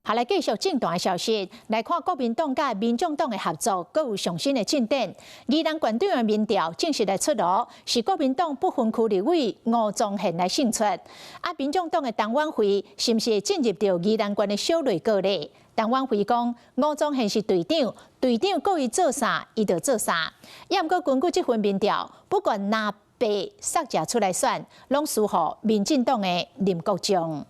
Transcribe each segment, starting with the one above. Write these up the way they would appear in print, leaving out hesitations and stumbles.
下來繼續政黨的消息，來看國民黨甲民眾黨的合作，閣有上新的進展。宜蘭縣長的民調正式來出爐，是國民黨不分區立委吳宗憲來勝出。民眾黨的陳婉慧是不是進入到宜蘭縣的小內閣呢？陳婉慧講，吳宗憲是隊長，隊長叫伊做啥，伊就做啥。也毋過根據這份民調，不管哪邊殺價出來選，攏輸予民進黨的林國忠。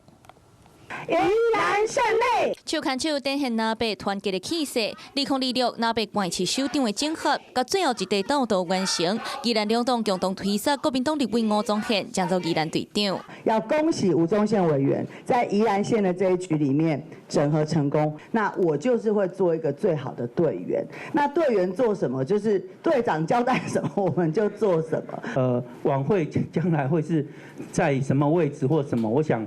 宜蘭勝利，手牽手展現南北團結的氣勢，2026南北縣市首長的整合，甲最後一地鬥鬥完成。宜蘭兩黨共同推選國民黨立委吳宗憲將做宜蘭隊長。要恭喜吳宗憲委員在宜蘭縣的這一局裡面整合成功。那我就是會做一個最好的隊員。那隊員做什麼，就是隊長交代什麼，我們就做什麼。晚會將來會是在什麼位置或什麼？我想。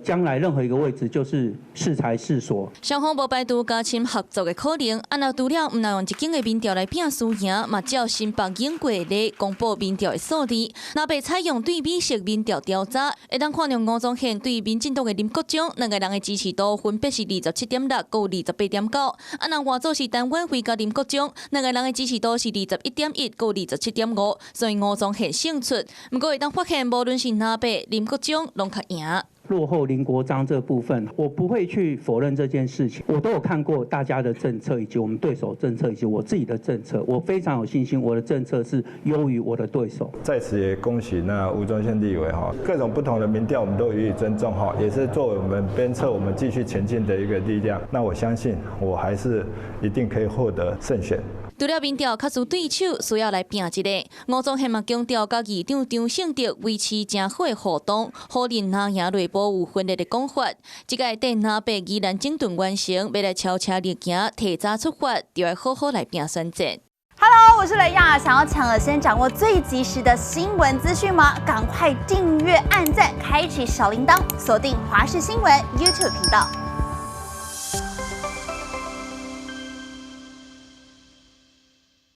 將來任何一個位置就是適才適所。雙方無排除加深合作的可能。若除了唔能用一間的民調來拼輸贏，嘛照新北英國嚟公布民調的數字。若被採用對比式民調調查，會當看到吳宗憲對民進黨的林國忠兩個人的支持度分別是27.6，佮28.9。若換做是陳婉慧甲林國忠兩個人的支持度是21.1，佮27.5。所以吳宗憲勝出。不過會當發現，無論是南北林國忠攏較贏。落後林國璋這部分，我不會去否認這件事情。我都有看過大家的政策，以及我們對手政策，以及我自己的政策。我非常有信心，我的政策是優於我的對手。在此也恭喜那吳宗憲立委哈，各種不同的民調我們都予以尊重哈，也是作為我們鞭策我們繼續前進的一個力量。那我相信，我還是一定可以獲得勝選。除了民調，較輸對手需要來拼一個。吳宗憲嘛強調，甲議長張勝德維持真好的互動，好令拿贏內部有分裂的講法。這個等南北宜蘭整頓完成，要來悄悄力行，提早出發，就要好好來拼選戰。Hello， 我是雷亞，想要搶先掌握最及時的新聞資訊嗎？趕快訂閱、按讚、開啟小鈴鐺，鎖定華視新聞 YouTube 頻道。